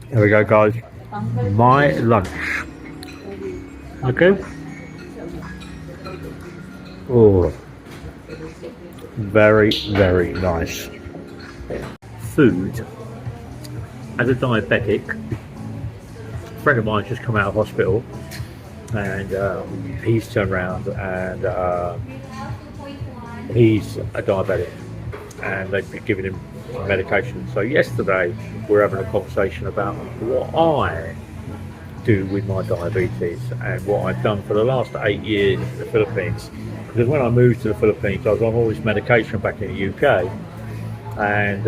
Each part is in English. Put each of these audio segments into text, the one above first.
Here we go, guys. My lunch. Okay. Oh, very, very nice. Food. As a diabetic, a friend of mine's just come out of hospital, and he's turned around and he's a diabetic, and they've been giving him medication. So yesterday we were having a conversation about what I do with my diabetes and what I've done for the last 8 years in the Philippines. Because when I moved to the Philippines, I was on all this medication back in the UK, and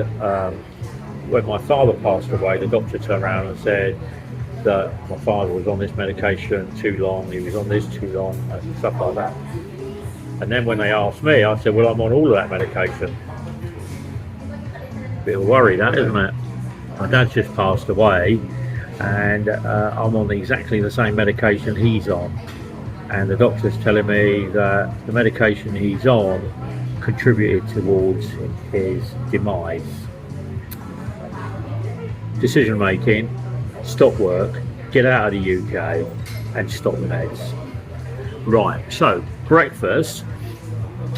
when my father passed away, the doctor turned around and said that my father was on this medication too long, he was on this too long, and stuff like that. And then when they asked me, I said, well, I'm on all of that medication. Bit of a worry, that, isn't it? My dad's just passed away, and I'm on exactly the same medication he's on. And the doctor's telling me that the medication he's on contributed towards his demise. Decision making, stop work, get out of the UK, and stop the meds. Right, so breakfast.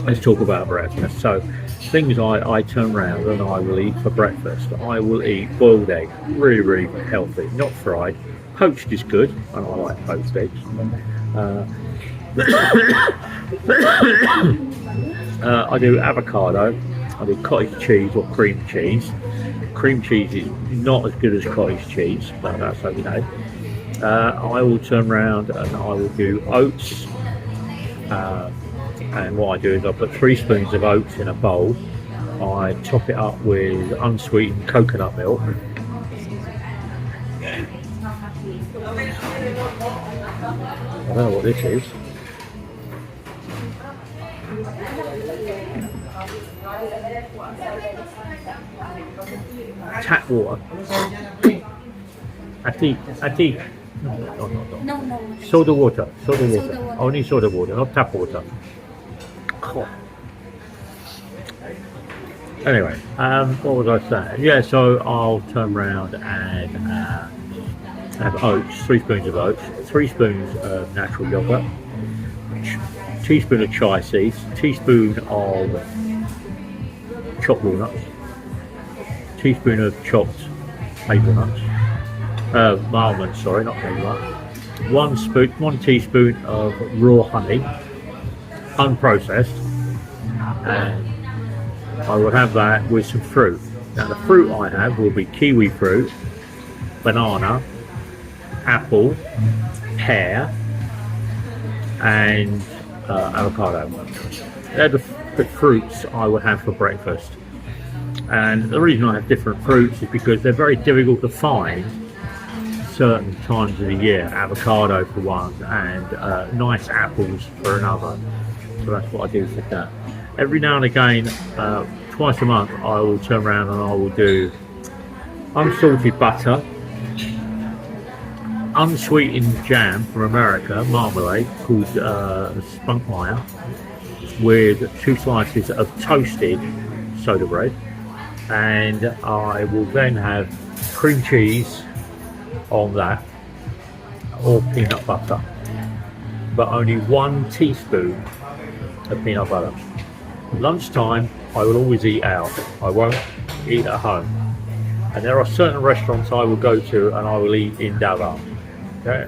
Let's talk about breakfast. So things I turn around and I will eat for breakfast. I will eat boiled egg, really, really healthy, not fried. Poached is good, and I like poached eggs. I do avocado, I do cottage cheese or cream cheese. Cream cheese is not as good as cottage cheese, but that's okay. I will turn around and I will do oats. And what I do is I put 3 spoons of oats in a bowl. I top it up with unsweetened coconut milk. I don't know what this is. Tap water. Ati. No. Soda water. Only soda water, not tap water. Oh. Anyway, what was I saying? Yeah, so I'll turn around and have oats, 3 spoons of oats, 3 spoons of natural yogurt, teaspoon of chia seeds, teaspoon of chopped walnuts, teaspoon of chopped hazelnuts, almonds, sorry, not hazelnuts, 1 teaspoon of raw honey, unprocessed, and I will have that with some fruit. Now the fruit I have will be kiwi fruit, banana, apple, pear, and avocado. They're the fruits I would have for breakfast. And the reason I have different fruits is because they're very difficult to find certain times of the year. Avocado for one, and nice apples for another. So that's what I do for that. Every now and again, twice a month, I will turn around and I will do unsalted butter, unsweetened jam from America, marmalade, called spunkmeyer, with 2 slices of toasted soda bread, and I will then have cream cheese on that, or peanut butter, but only 1 teaspoon of peanut butter. Lunchtime, I will always eat out. I won't eat at home. And there are certain restaurants I will go to and I will eat in Davao. Okay?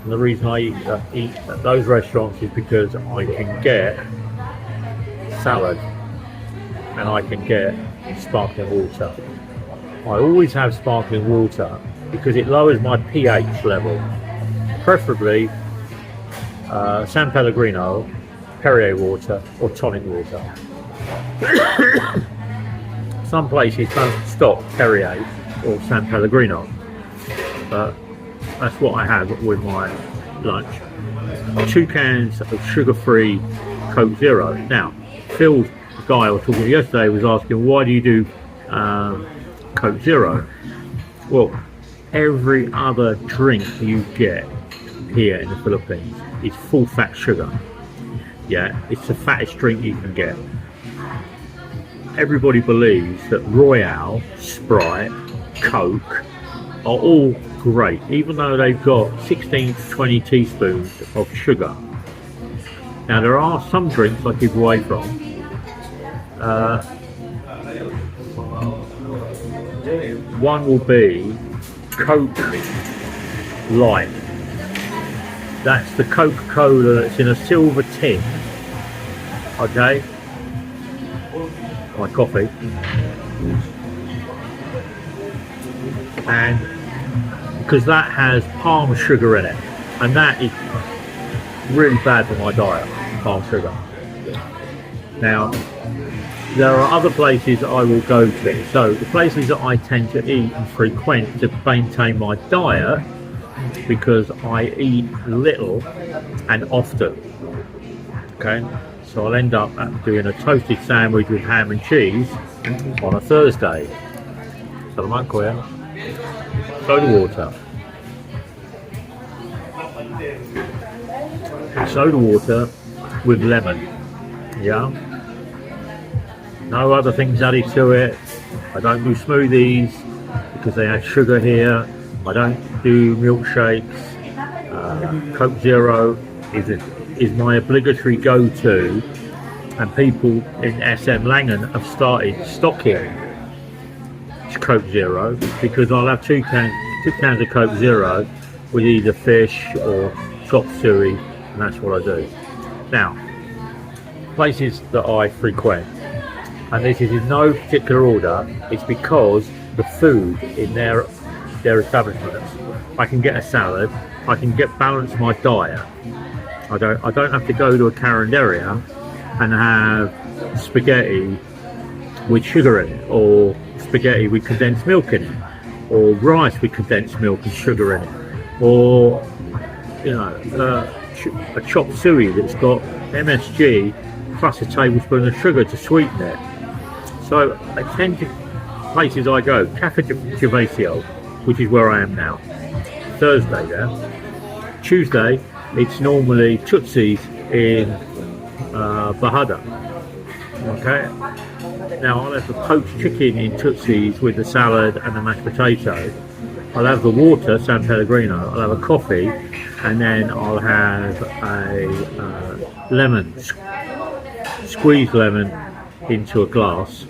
And the reason I eat at those restaurants is because I can get salad and I can get sparkling water. I always have sparkling water because it lowers my pH level. Preferably San Pellegrino, Perrier water or tonic water. Some places don't stock Perrier or San Pellegrino, but that's what I have with my lunch. 2 cans of sugar-free Coke Zero. Now, Phil, the guy I was talking to yesterday, was asking, why do you do Coke Zero? Well, every other drink you get here in the Philippines is full fat sugar. Yeah, it's the fattest drink you can get. Everybody believes that Royale, Sprite, Coke are all great, even though they've got 16 to 20 teaspoons of sugar. Now there are some drinks I keep away from. One will be Coke Light. That's the Coca-Cola that's in a silver tin. Okay. My coffee. And because that has palm sugar in it, and that is really bad for my diet, palm sugar. Now, there are other places I will go to. So the places that I tend to eat and frequent to maintain my diet, because I eat little and often. Okay, so I'll end up doing a toasted sandwich with ham and cheese on a Thursday. Salamat kuya. Soda water. Soda water with lemon. Yeah. No other things added to it. I don't do smoothies because they add sugar here. I don't do milkshakes. Coke Zero is my obligatory go-to, and people in SM Langen have started stocking Coke Zero because I'll have two cans of Coke Zero with either fish or chop suey, and that's what I do. Now, places that I frequent, and this is in no particular order, it's because the food in their establishments, I can get a salad, I can balance my diet. I don't have to go to a Carinderia and have spaghetti with sugar in it, or spaghetti with condensed milk in it, or rice with condensed milk and sugar in it, or a chop suey that's got MSG plus a tablespoon of sugar to sweeten it. So I tend to places I go, Cafe Gervasio, which is where I am now, Thursday there. Tuesday, it's normally Tootsie's in Bahada. Okay. Now I'll have the poached chicken in Tootsie's with the salad and the mashed potato. I'll have the water, San Pellegrino. I'll have a coffee, and then I'll have a lemon, squeezed lemon into a glass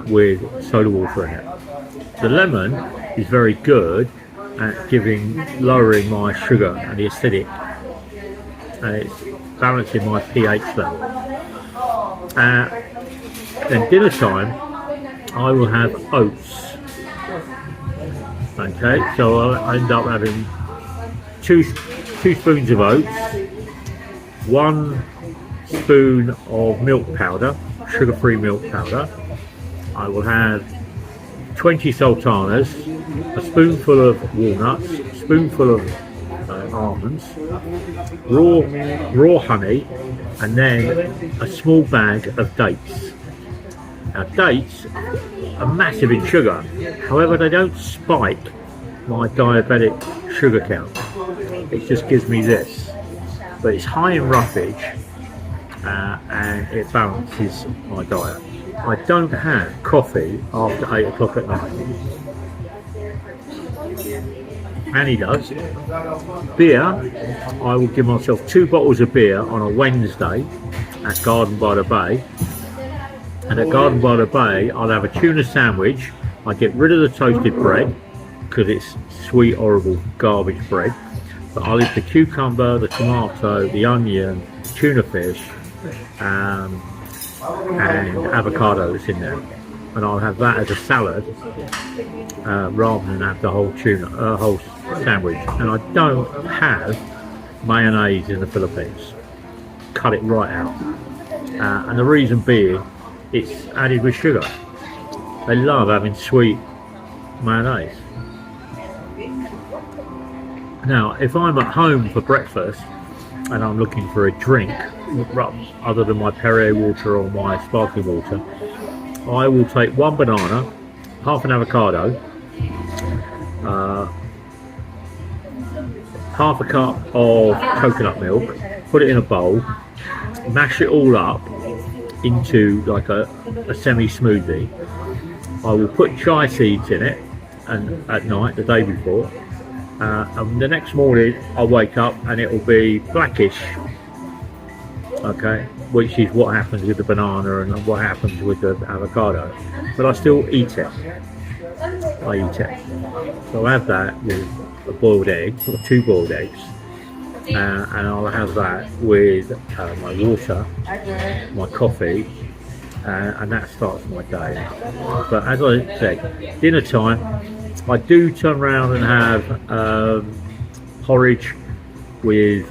with soda water in it. The lemon is very good at lowering my sugar and the acidic, and it's balancing my pH level. Then dinner time, I will have oats. Okay, so I'll end up having two spoons of oats, 1 spoon of milk powder, sugar-free milk powder. I will have 20 sultanas, a spoonful of walnuts, a spoonful of almonds, raw honey, and then a small bag of dates. Now dates are massive in sugar, however they don't spike my diabetic sugar count. It just gives me this, but it's high in roughage and it balances my diet. I don't have coffee after 8 o'clock at night. Annie does. Beer, I will give myself 2 bottles of beer on a Wednesday at Garden by the Bay. And at Garden by the Bay, I'll have a tuna sandwich. I get rid of the toasted bread because it's sweet, horrible, garbage bread. But I'll eat the cucumber, the tomato, the onion, tuna fish, and avocado that's in there. And I'll have that as a salad rather than have the whole whole sandwich. And I don't have mayonnaise in the Philippines. Cut it right out. And the reason being, it's added with sugar. They love having sweet mayonnaise. Now, if I'm at home for breakfast and I'm looking for a drink other than my Perrier water or my sparkling water, I will take 1 banana, half an avocado, half a cup of coconut milk, put it in a bowl, mash it all up into like a semi-smoothie. I will put chia seeds in it, and at night, the day before. And the next morning, I wake up and it will be blackish. Okay, which is what happens with the banana and what happens with the avocado. But I still eat it. I eat it. So I have that with a boiled egg, or 2 boiled eggs. And I'll have that with my water, my coffee, and that starts my day. But as I said, dinner time, I do turn around and have porridge with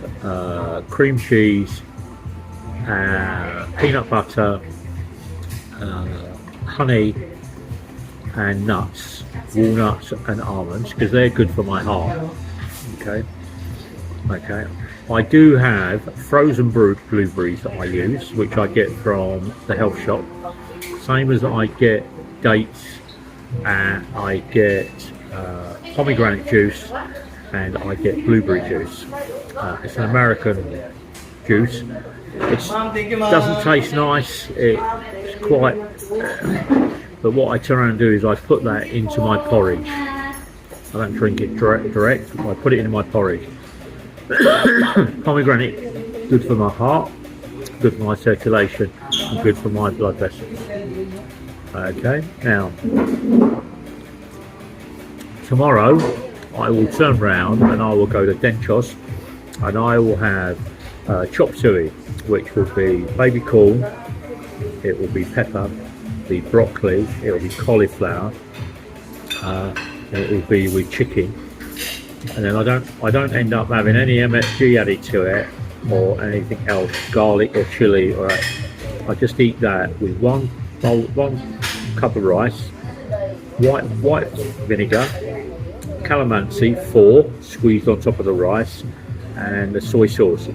cream cheese, peanut butter, honey, and nuts, walnuts and almonds, because they're good for my heart. Okay. I do have frozen blueberries that I use, which I get from the health shop. Same as I get dates, and I get pomegranate juice, and I get blueberry juice. It's an American juice. It doesn't taste nice. It's quite. But what I turn around and do is I put that into my porridge. I don't drink it direct. I put it into my porridge. Pomegranate, good for my heart, good for my circulation, and good for my blood vessels. Okay, now tomorrow I will turn round and I will go to Denchos and I will have chop suey, which will be baby corn, it will be pepper, be broccoli, it will be cauliflower, it will be with chicken. And then I don't end up having any MSG added to it or anything else, garlic or chili, or I just eat that with one cup of rice, white vinegar, calamansi 4 squeezed on top of the rice, and the soy sauce.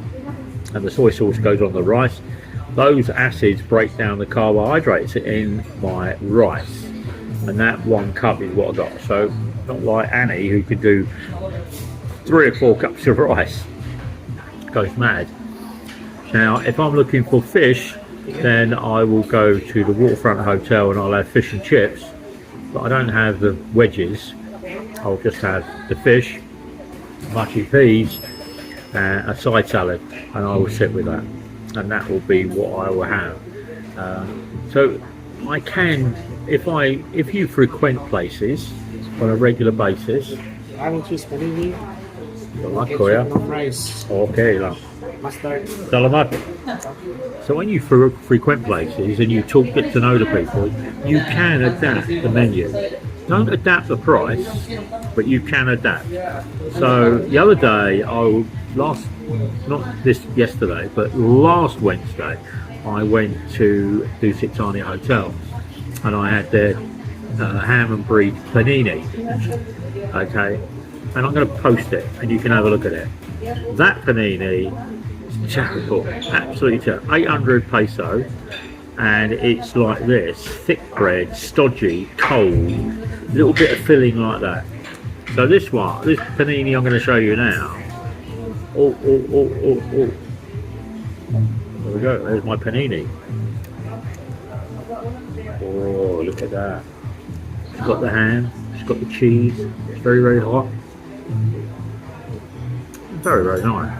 And the soy sauce goes on the rice. Those acids break down the carbohydrates in my rice, and that 1 cup is what I got. So not like Annie, who could do 3 or 4 cups of rice, goes mad. Now if I'm looking for fish, then I will go to the Waterfront Hotel and I'll have fish and chips, but I don't have the wedges. I'll just have the fish, mushy peas, a side salad, and I will sit with that, and that will be what I will have. So I can, if you frequent places on a regular basis, I will choose panini. Okay, lah. Mustard. Salamat. So when you frequent places and you get to know the people, you can adapt the menu. Don't adapt the price, but you can adapt. So the other day, yesterday, but last Wednesday, I went to Dusitani Hotel and I had their ham and brie panini. Okay, and I'm going to post it and you can have a look at it. That panini is terrible, absolutely terrible. 800 peso, and it's like this: thick bread, stodgy, cold, little bit of filling like that. So this panini I'm going to show you now. Oh. There we go, there's my panini. Oh, look at that. It's got the ham, it's got the cheese, it's very, very hot. Very, very nice.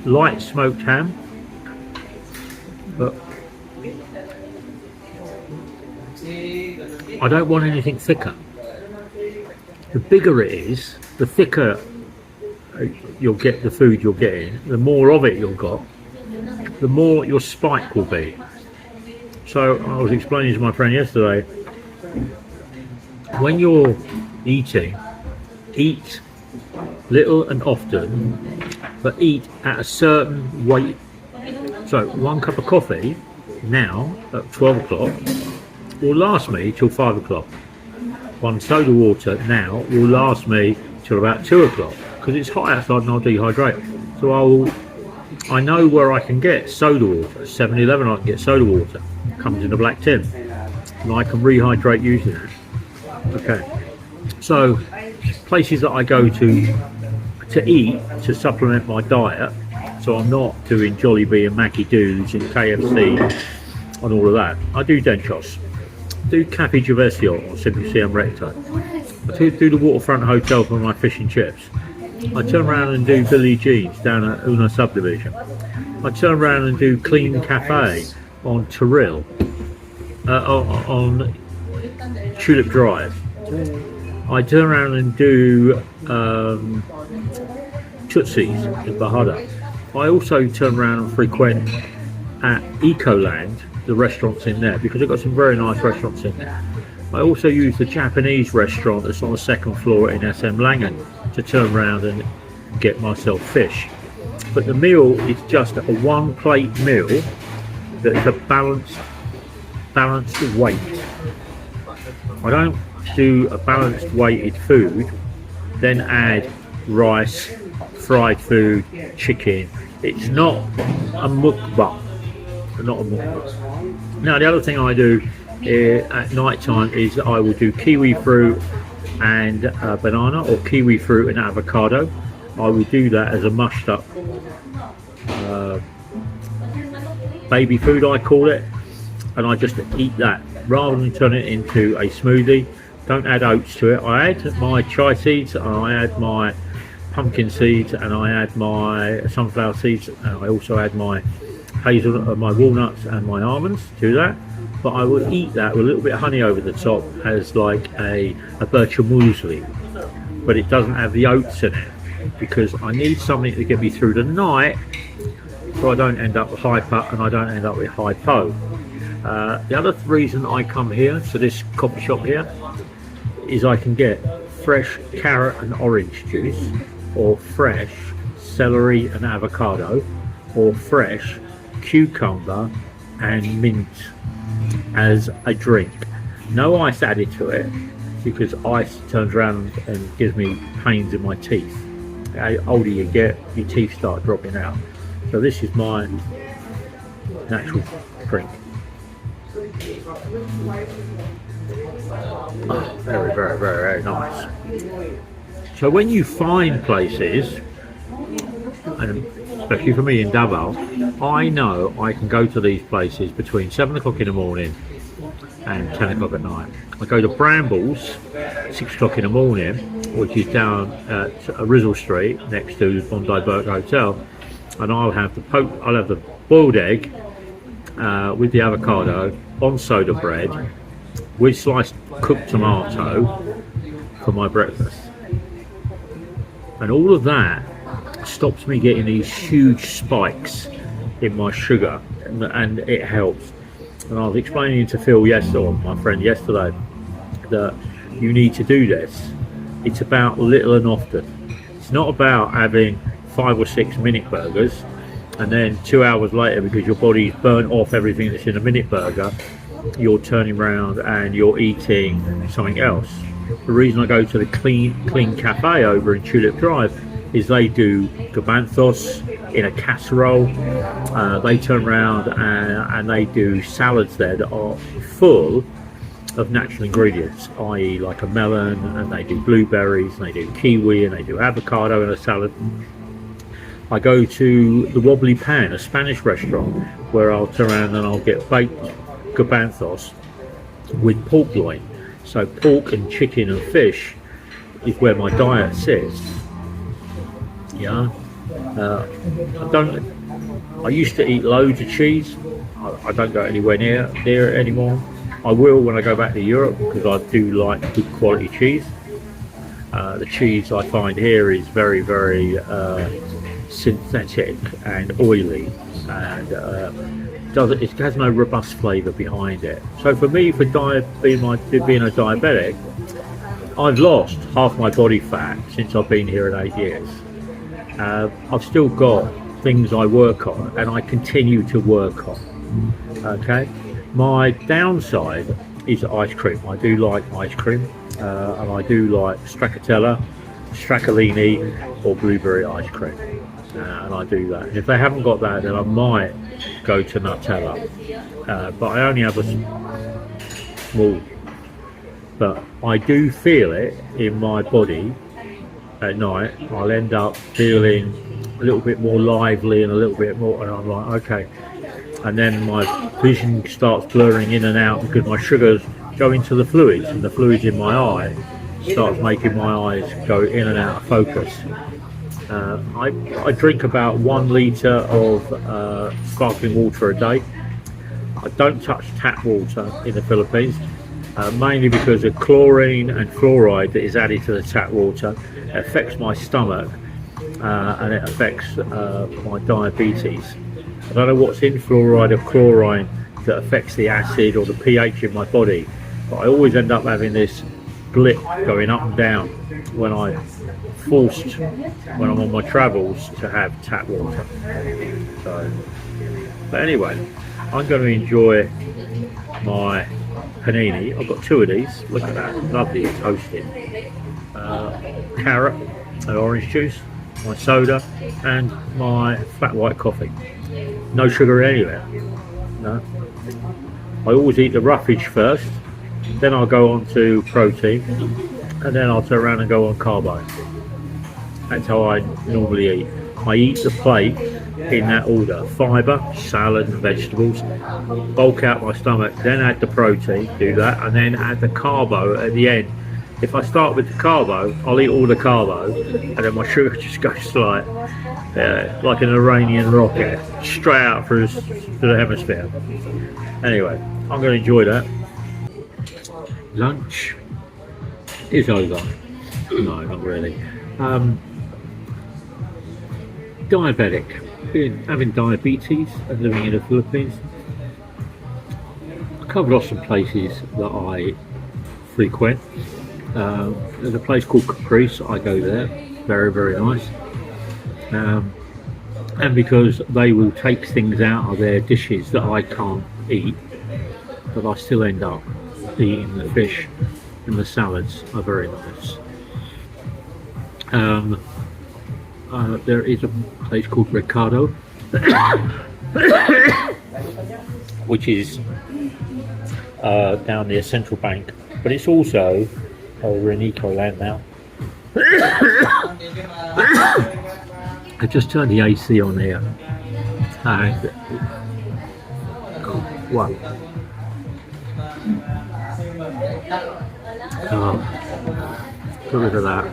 Light smoked ham, but I don't want anything thicker. The bigger it is, the thicker you'll get the food you're getting, the more of it you've got, the more your spike will be. So I was explaining to my friend yesterday, when you're eating, eat little and often, but eat at a certain weight. So 1 cup of coffee now at 12 o'clock will last me till 5 o'clock. 1 soda water now will last me till about 2 o'clock, because it's hot outside and I'll dehydrate. So I know where I can get soda water. 7-Eleven I can get soda water. It comes in a black tin, and I can rehydrate using it. Okay. So places that I go to eat to supplement my diet, so I'm not doing Jollibee and Mackie Doos and KFC and all of that. I do Denchos. do Cafe Gervasio on Simply CM Recto. I do the Waterfront Hotel for my fish and chips. I turn around and do Billy Jean's down at Una Subdivision. I turn around and do Clean Cafe on Tyrrell, on Tulip Drive. I turn around and do Tootsie's in Bahada. I also turn around and frequent at Ecoland, the restaurants in there, because they've got some very nice restaurants in there. I also use the Japanese restaurant that's on the second floor in SM Langen to turn around and get myself fish. But the meal is just a one plate meal that's a balanced weight. I don't do a balanced weighted food, then add rice, fried food, chicken. It's not a mukbang. Not a mukbang. Now the other thing I do at night time is I will do kiwi fruit and banana, or kiwi fruit and avocado. I will do that as a mushed up baby food, I call it, and I just eat that rather than turn it into a smoothie. Don't add oats to it. I add my chia seeds, and I add my pumpkin seeds, and I add my sunflower seeds, and I also add my my walnuts and my almonds to that. But I will eat that with a little bit of honey over the top as like a bircher muesli, but it doesn't have the oats in it because I need something to get me through the night so I don't end up with hyper and I don't end up with hypo. The other reason I come here to this coffee shop here is I can get fresh carrot and orange juice, or fresh celery and avocado, or fresh cucumber and mint as a drink. No ice added to it because ice turns around and gives me pains in my teeth. The older you get, your teeth start dropping out. So this is my natural drink. Oh, very, very, very, very nice. So when you find places, and especially for me in Davao, I know I can go to these places between 7 o'clock in the morning and 10 o'clock at night. I go to Brambles 6 o'clock in the morning, which is down at Rizzle Street next to the Bondi Burke Hotel, and I'll have the boiled egg with the avocado on soda bread with sliced cooked tomato for my breakfast. And all of that stops me getting these huge spikes in my sugar, and it helps. And I was explaining to Phil yesterday, my friend yesterday, that you need to do this. It's about little and often. It's not about having 5 or 6 minute burgers and then 2 hours later, because your body's burnt off everything that's in a minute burger, you're turning around and you're eating something else. The reason I go to the clean cafe over in Tulip Drive is they do gabanthos in a casserole. They turn around and they do salads there that are full of natural ingredients, i.e. like a melon, and they do blueberries, and they do kiwi, and they do avocado in a salad. I go to the Wobbly Pan, a Spanish restaurant, where I'll turn around and I'll get baked gabanthos with pork loin. So pork and chicken and fish is where my diet sits. Yeah, I used to eat loads of cheese. I don't go anywhere near it anymore. I will when I go back to Europe, because I do like good quality cheese. The cheese I find here is very, very synthetic and oily, and it has no robust flavour behind it. So for me, for being a diabetic, I've lost half my body fat since I've been here in 8 years. I've still got things I work on, and I continue to work on. Okay, my downside is ice cream. I do like ice cream, and I do like stracciatella, stracciolini, or blueberry ice cream, and I do that. And if they haven't got that, then I might go to Nutella, but I only have a small. But I do feel it in my body at night. I'll end up feeling a little bit more lively and a little bit more, and I'm like, okay. And then my vision starts blurring in and out because my sugar's go into the fluids, and the fluids in my eye starts making my eyes go in and out of focus. I drink about 1 litre of sparkling water a day. I don't touch tap water in the Philippines, mainly because of chlorine and fluoride that is added to the tap water. It affects my stomach and it affects my diabetes. I don't know what's in fluoride or chlorine that affects the acid or the pH in my body, but I always end up having this blip going up and down when I'm on my travels to have tap water. So, but anyway, I'm going to enjoy my panini. I've got 2 of these. Look at that, lovely toasted. Carrot and orange juice, my soda, and my flat white coffee. No sugar anywhere. No. I always eat the roughage first, then I'll go on to protein, and then I'll turn around and go on carbo. That's how I normally eat. I eat the plate in that order: fibre, salad and vegetables, bulk out my stomach, then add the protein, do that, and then add the carbo at the end. If I start with the carbo, I'll eat all the carbo, and then my sugar just goes like an Iranian rocket, straight out through the hemisphere. Anyway, I'm going to enjoy that. Lunch is over. No, not really. Diabetic. Been having diabetes and living in the Philippines. I covered off some places that I frequent. There's a place called Caprice. I go there. Very, very nice. And because they will take things out of their dishes that I can't eat, but I still end up eating the fish, and the salads are very nice. There is a place called Ricardo, which is down near Central Bank, but it's also over in Ecoland now. I just turned the AC on here, and wow. Get rid of that.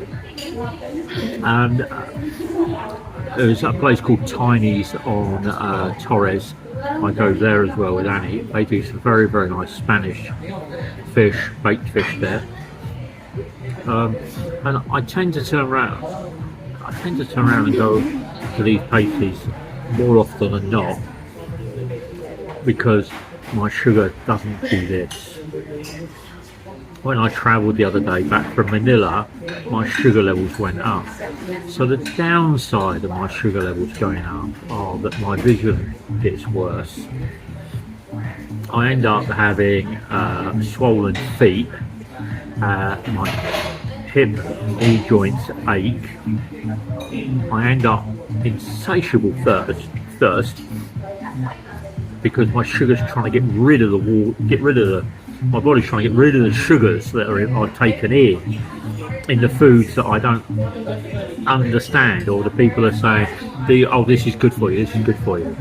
And there's a place called Tiny's on Torres. I go there as well with Annie. They do some very, very nice Spanish fish, baked fish there. And I tend to turn around and go to these places more often than not, because my sugar doesn't do this. When I travelled the other day back from Manila, my sugar levels went up. So the downside of my sugar levels going up are that my vision gets worse. I end up having swollen feet, my hip knee joints ache. I end up insatiable thirst because my sugar's trying to get rid of my body's trying to get rid of the sugars that are taken in the foods that I don't understand, or the people are saying, oh, this is good for you, this is good for you.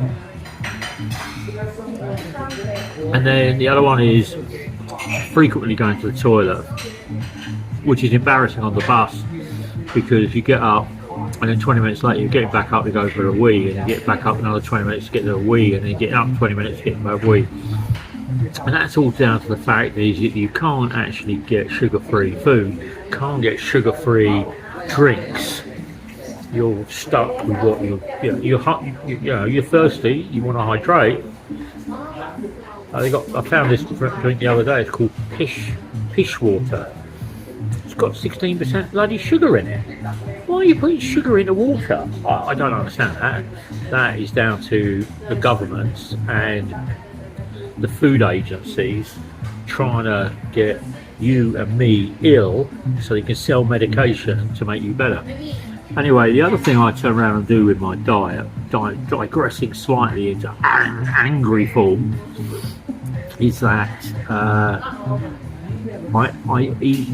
And then the other one is frequently going to the toilet, which is embarrassing on the bus, because you get up and then 20 minutes later you're getting back up to go for a wee, and you get back up another 20 minutes to get to a wee, and then you get up 20 minutes to get to a wee. And that's all down to the fact is that you can't actually get sugar-free food, can't get sugar-free drinks. You're stuck with what you're thirsty, you want to hydrate. I found this drink the other day. It's called pish water. It's got 16% bloody sugar in it. Why are you putting sugar in the water? I don't understand that. That is down to the governments and the food agencies trying to get you and me ill so they can sell medication to make you better. Anyway, the other thing I turn around and do with my diet, digressing slightly into angry form, is that I eat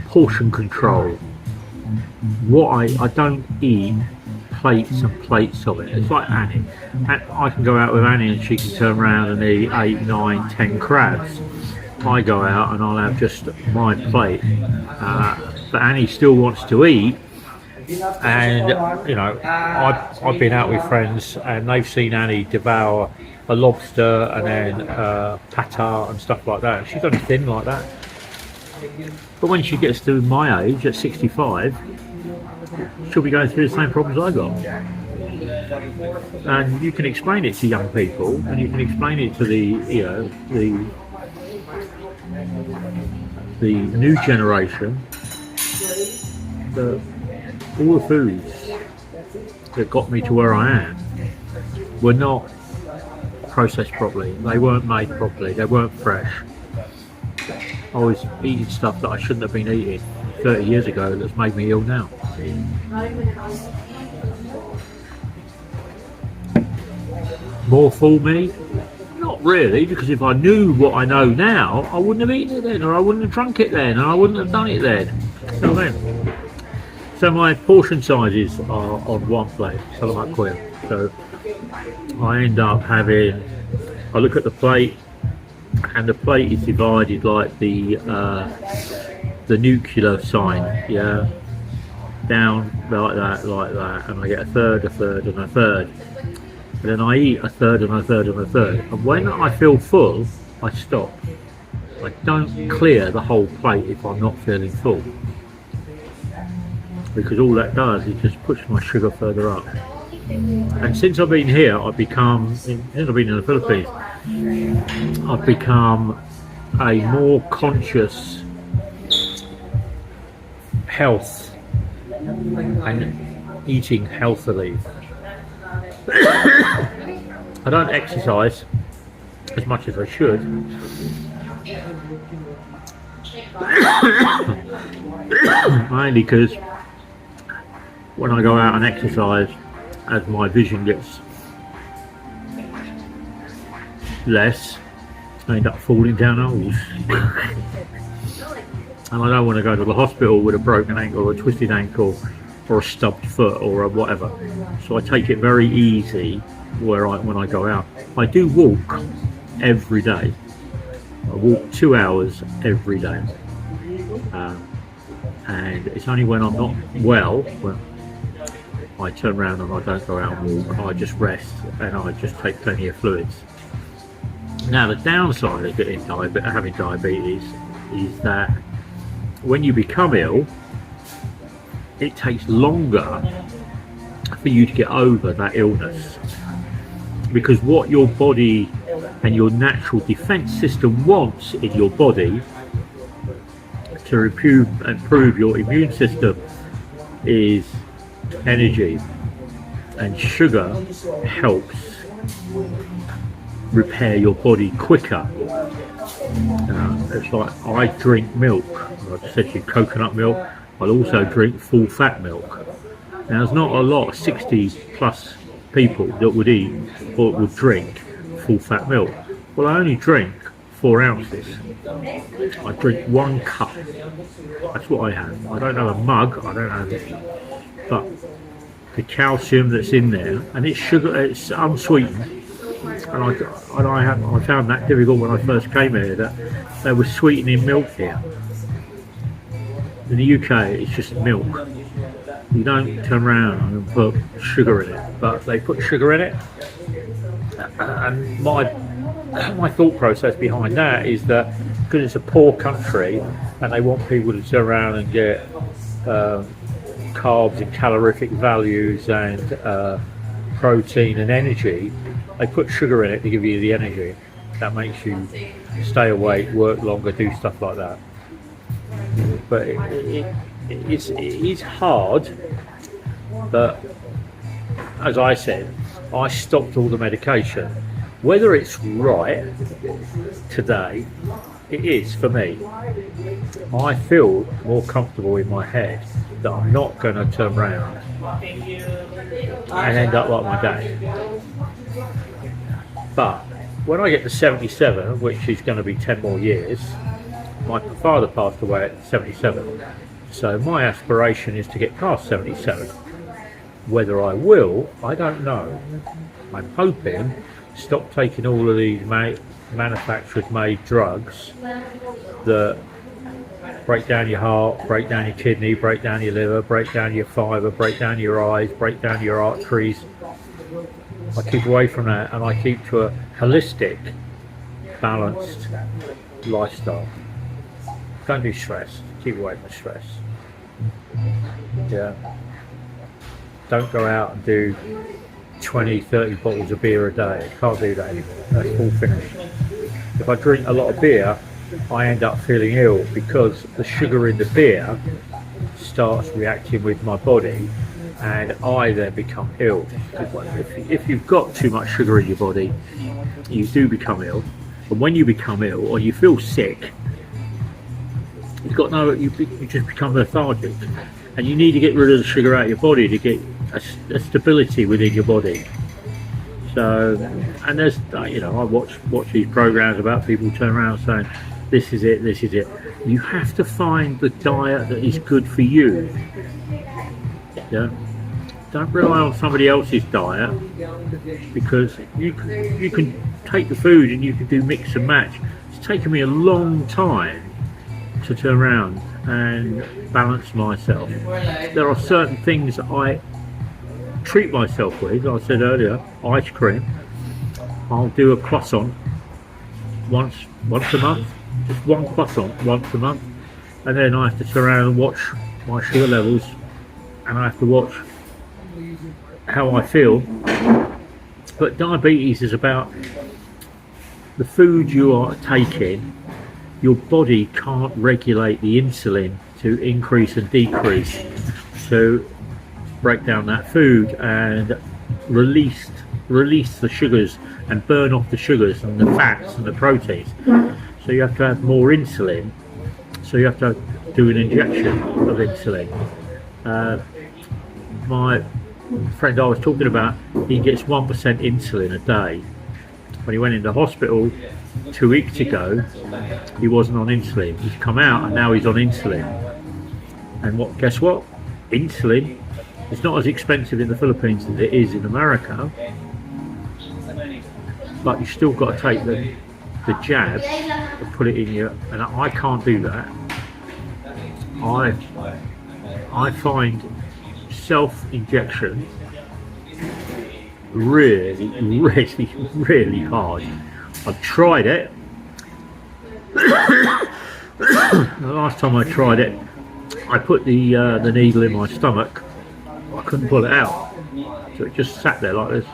portion control. I don't eat plates and plates of it. It's like Annie. I can go out with Annie and she can turn around and eat 8, 9, 10 crabs. I go out and I'll have just my plate. But Annie still wants to eat, and you know, I've been out with friends and they've seen Annie devour a lobster and then pate and stuff like that. She's only thin like that. But when she gets to my age, at 65, she'll be going through the same problems I got. And you can explain it to young people, and you can explain it to the new generation. All the foods that got me to where I am were not processed properly. They weren't made properly. They weren't fresh. I was eating stuff that I shouldn't have been eating 30 years ago that's made me ill now. More fool me? Not really, because if I knew what I know now, I wouldn't have eaten it then, or I wouldn't have drunk it then, and I wouldn't have done it then. You know what I mean? So my portion sizes are on one plate, so I end up having, I look at the plate, and the plate is divided like the nuclear sign, yeah, down like that, and I get a third, and a third. And then I eat a third and a third and a third. And when I feel full, I stop. I don't clear the whole plate if I'm not feeling full. Because all that does is just push my sugar further up. And since I've been here, since I've been in the Philippines, I've become a more conscious health and eating healthily. I don't exercise as much as I should. Mainly because when I go out and exercise, as my vision gets less, I end up falling down holes. And I don't want to go to the hospital with a broken ankle or a twisted ankle or a stubbed foot or a whatever. So I take it very easy when I go out. I do walk every day. I walk 2 hours every day. And it's only when I'm not well, when I turn around and I don't go out and walk. I just rest and I just take plenty of fluids. Now the downside of having diabetes is that when you become ill, it takes longer for you to get over that illness, because what your body and your natural defense system wants in your body to improve your immune system is energy, and sugar helps repair your body quicker. It's like I drink milk, like I said to you, coconut milk. I'll also drink full fat milk. Now there's not a lot of 60 plus people that would eat or would drink full fat milk. Well, I only drink 4 ounces. I drink 1 cup. That's what I have. I don't have a mug, I don't have it. But the calcium that's in there, and it's sugar, it's unsweetened. And I found that difficult when I first came here, that they were sweetening milk here. In the UK, it's just milk. You don't turn around and put sugar in it, but they put sugar in it. And my thought process behind that is that because it's a poor country and they want people to turn around and get carbs and calorific values and protein and energy, they put sugar in it to give you the energy that makes you stay awake, work longer, do stuff like that. But it's hard. But as I said, I stopped all the medication. Whether it's right today, it is for me. I feel more comfortable in my head that I'm not going to turn around and end up like my dad. But when I get to 77, which is going to be 10 more years, my father passed away at 77. So my aspiration is to get past 77. Whether I will, I don't know. I'm hoping stop taking all of these manufacturers made drugs that break down your heart, break down your kidney, break down your liver, break down your fibre, break down your eyes, break down your arteries. I keep away from that, and I keep to a holistic, balanced lifestyle. Don't do stress. Keep away from stress. Yeah. Don't go out and do 20, 30 bottles of beer a day. Can't do that anymore. That's all finished. If I drink a lot of beer, I end up feeling ill because the sugar in the beer starts reacting with my body, and I then become ill. If you've got too much sugar in your body, you do become ill. And when you become ill or you feel sick, you just become lethargic, and you need to get rid of the sugar out of your body to get a stability within your body. So, and there's, I watch these programs about people turn around saying, this is it. You have to find the diet that is good for you. Yeah. Don't rely on somebody else's diet, because you can take the food and you can do mix and match. It's taken me a long time to turn around and balance myself. There are certain things that I treat myself with. I said earlier, ice cream. I'll do a croissant once a month, just one croissant once a month, and then I have to turn around and watch my sugar levels, and I have to watch how I feel. But diabetes is about the food you are taking. Your body can't regulate the insulin to increase and decrease, so break down that food and release the sugars and burn off the sugars and the fats and the proteins. So you have to have more insulin, so you have to do an injection of insulin. My friend I was talking about, he gets 1% insulin a day. When he went into hospital 2 weeks ago, he wasn't on insulin. He's come out and now he's on insulin. And guess what? Insulin is not as expensive in the Philippines as it is in America, but you still got to take the jab and put it in your, and I can't do that. I find self-injection really hard. I've tried it. The last time I tried it, I put the needle in my stomach. I couldn't pull it out, so it just sat there like this.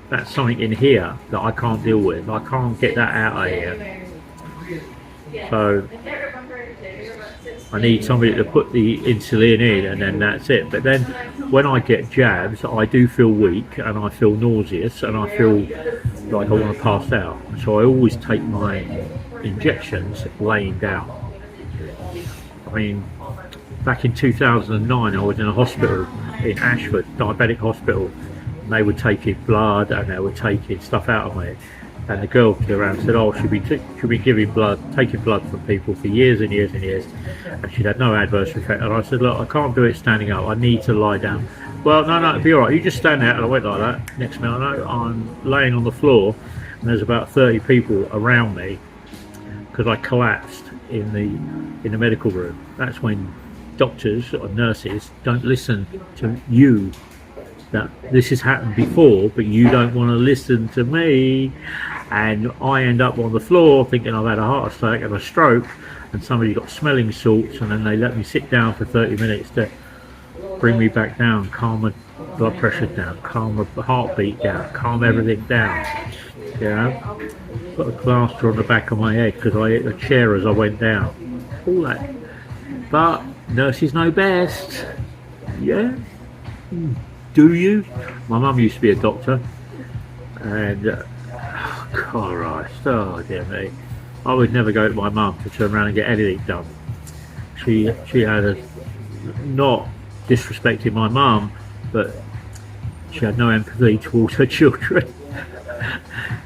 That's something in here that I can't deal with. I can't get that out of here. So I need somebody to put the insulin in, and then that's it. But then when I get jabs, I do feel weak and I feel nauseous and I feel like I want to pass out. So I always take my injections laying down. I mean, back in 2009, I was in a hospital in Ashford, diabetic hospital, and they were taking blood and they were taking stuff out of me. And the girl came around and said, "Oh, she'd been taking blood from people for years and years and years, and she'd had no adverse effect." And I said, "Look, I can't do it standing up. I need to lie down." "Well, no, it'll be all right. You just stand there." And I went like that. Next minute, I know I'm laying on the floor, and there's about 30 people around me because I collapsed in the medical room. That's when doctors or nurses don't listen to you. That this has happened before, but you don't want to listen to me. And I end up on the floor thinking I've had a heart attack and a stroke, and somebody got smelling salts, and then they let me sit down for 30 minutes to bring me back down, calm my blood pressure down, calm my heartbeat down, calm everything down. You know, got a plaster on the back of my head because I hit the chair as I went down. All that. But nurses know best. Yeah. Do you? My mum used to be a doctor, and Christ, oh dear me, I would never go to my mum to turn around and get anything done. She had not disrespecting my mum, but she had no empathy towards her children.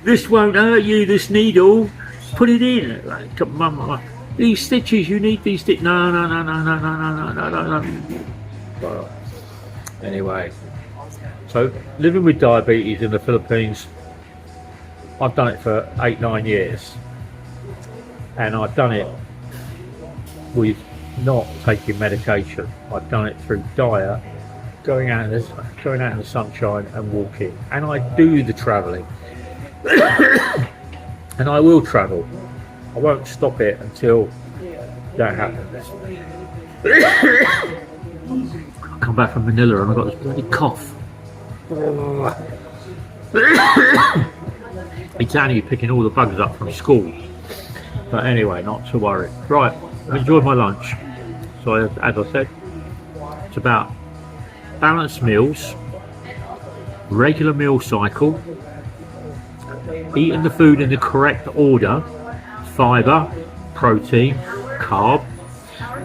"This won't hurt you, this needle, put it in." Like, "Mum, these stitches, you need these stitches." No. Well, anyway, So living with diabetes in the Philippines, I've done it for 8-9 years, and I've done it with not taking medication. I've done it through diet, going out in the sunshine and walking, and I do the travelling. And I will travel. I won't stop it until that happens. I come back from Manila and I've got this bloody cough. It's only picking all the bugs up from school. But anyway, not to worry. Right, I've enjoyed my lunch. So as I said, it's about balanced meals, regular meal cycle, eating the food in the correct order, fibre, protein, carb.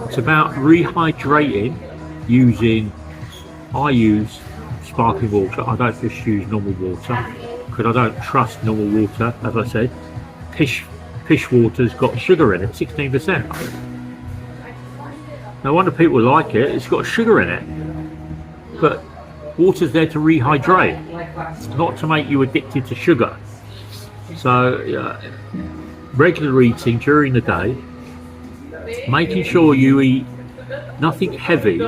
It's about rehydrating I use sparkling water. I don't just use normal water because I don't trust normal water. As I said, fish water's got sugar in it, 16%. No wonder people like it. It's got sugar in it. But water's there to rehydrate, not to make you addicted to sugar. So regular eating during the day, making sure you eat nothing heavy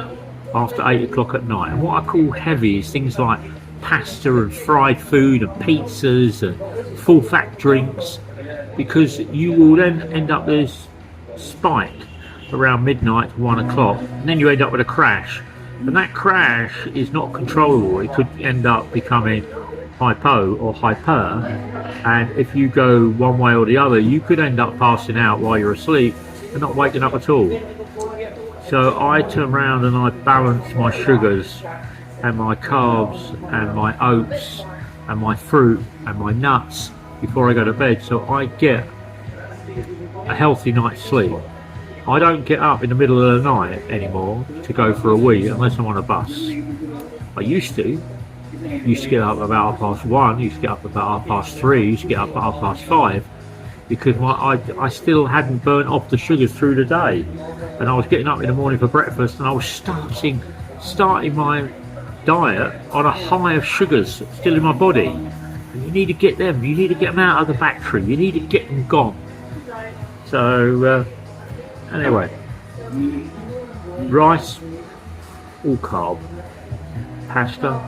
after 8 o'clock at night. And what I call heavy is things like pasta and fried food and pizzas and full fat drinks, because you will then end up with this spike around midnight, 1 o'clock, and then you end up with a crash. And that crash is not controllable. It could end up becoming hypo or hyper, and if you go one way or the other, you could end up passing out while you're asleep and not waking up at all. So I turn around and I balance my sugars and my carbs and my oats and my fruit and my nuts before I go to bed, so I get a healthy night's sleep. I don't get up in the middle of the night anymore to go for a wee unless I'm on a bus. I used to get up about 1:30, used to get up about 3:30, used to get up at 5:30, because I still hadn't burnt off the sugars through the day, and I was getting up in the morning for breakfast and I was starting my diet on a high of sugars still in my body. And you need to get them out of the battery, you need to get them gone. So anyway, rice, all carb, pasta,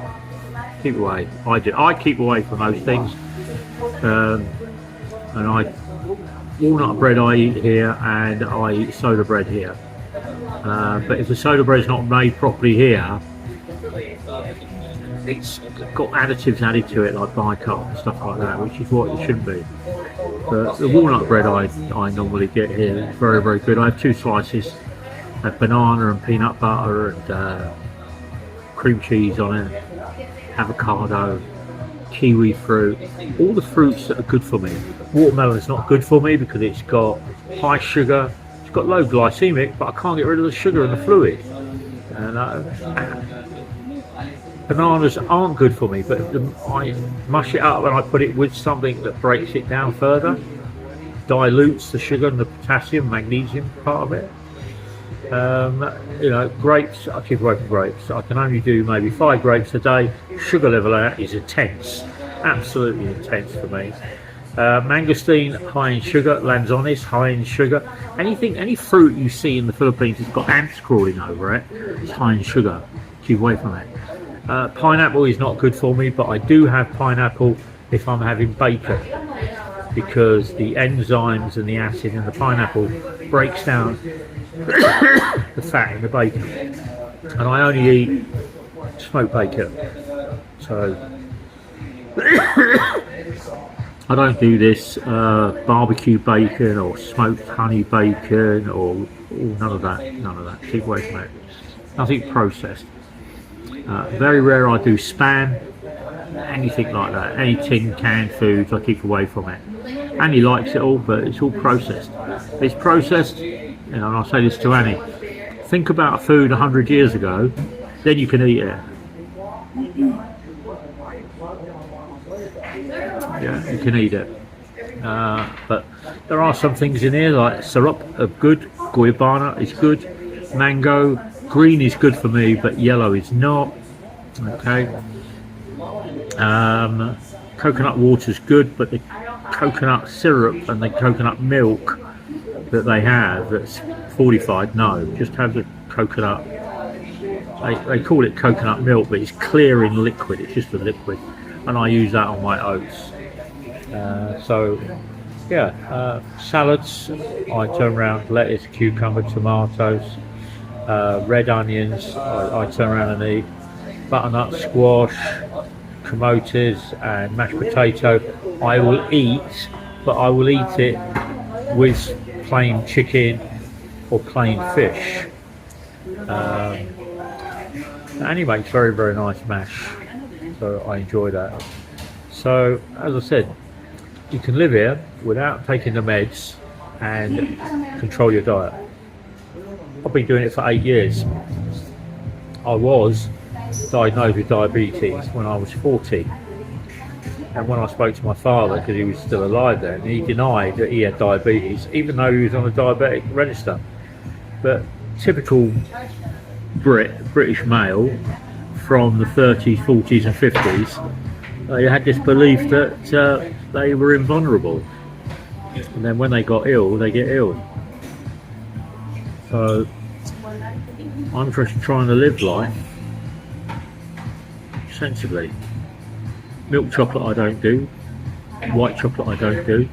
keep away. I keep away from those things. And walnut bread I eat here, and I eat soda bread here. But if the soda bread's not made properly here, it's got additives added to it like bicarb and stuff like that, which is what it shouldn't be. But the walnut bread I normally get here is very, very good. I have 2 slices, I have banana and peanut butter and cream cheese on it, avocado, kiwi fruit, all the fruits that are good for me. Watermelon is not good for me because it's got high sugar, it's got low glycemic, but I can't get rid of the sugar and the fluid. And bananas aren't good for me, but I mush it up and I put it with something that breaks it down further, dilutes the sugar and the potassium, magnesium part of it. Grapes, I keep away from grapes. I can only do maybe 5 grapes a day. Sugar level is intense, absolutely intense for me. Mangosteen, high in sugar. Lanzones, high in sugar. Any fruit you see in the Philippines that's got ants crawling over it, it's high in sugar. Keep away from it. Pineapple is not good for me, but I do have pineapple if I'm having bacon, because the enzymes and the acid in the pineapple breaks down the fat in the bacon, and I only eat smoked bacon, so I don't do this barbecue bacon or smoked honey bacon or none of that. Keep away from it. Nothing processed. Very rare I do spam, anything like that. Any tin canned foods, I keep away from it. Annie likes it all, but it's all processed. It's processed, and I'll say this to Annie, think about food 100 years ago, then you can eat it. Yeah, you can eat it. But there are some things in here like syrup are good, guayabana is good, mango, green is good for me, but yellow is not. Okay, Coconut water's good, but the coconut syrup and the coconut milk that they have that's fortified, no, just have the coconut. They call it coconut milk, but it's clear in liquid, it's just a liquid, and I use that on my oats. Salads, I turn around lettuce, cucumber, tomatoes, red onions, I turn around and eat. Butternut squash, camotes and mashed potato, I will eat, but I will eat it with plain chicken or plain fish. And he makes very, very nice mash, so I enjoy that. So, as I said, you can live here without taking the meds and control your diet. I've been doing it for 8 years. I was diagnosed with diabetes when I was 40, and when I spoke to my father, because he was still alive then, he denied that he had diabetes, even though he was on a diabetic register. But typical British male from the 30s, 40s and 50s, they had this belief that they were invulnerable, and then when they got ill, they get ill. So I'm just trying to live life sensibly. Milk chocolate I don't do, white chocolate I don't do,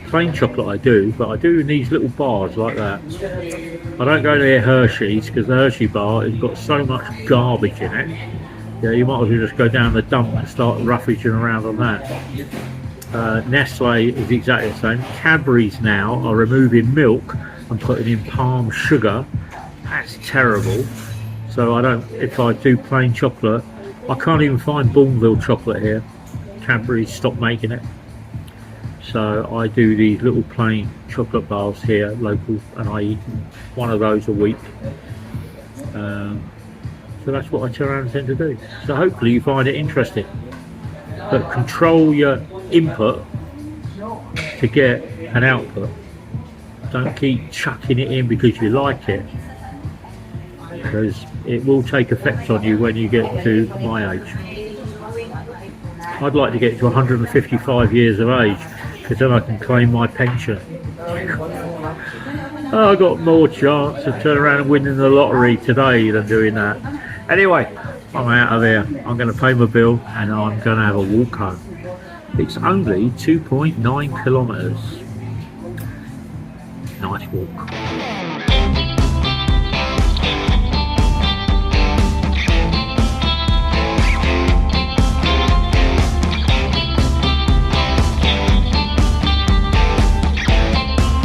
plain chocolate I do, but I do in these little bars like that. I don't go near Hershey's because the Hershey bar has got so much garbage in it. Yeah, you might as well just go down the dump and start roughaging around on that. Nestle is exactly the same. Cadbury's now are removing milk and putting in palm sugar. That's terrible. So I don't. If I do plain chocolate, I can't even find Bourneville chocolate here. Cadbury's stopped making it. So I do these little plain chocolate bars here, local, and I eat one of those a week. So that's what I turn around and tend to do. So hopefully you find it interesting. But control your input to get an output. Don't keep chucking it in because you like it, because it will take effect on you when you get to my age. I'd like to get to 155 years of age, because then I can claim my pension. I got more chance of turning around and winning the lottery today than doing that. Anyway, I'm out of here. I'm going to pay my bill and I'm going to have a walk home. It's only 2.9 kilometres. Nice walk.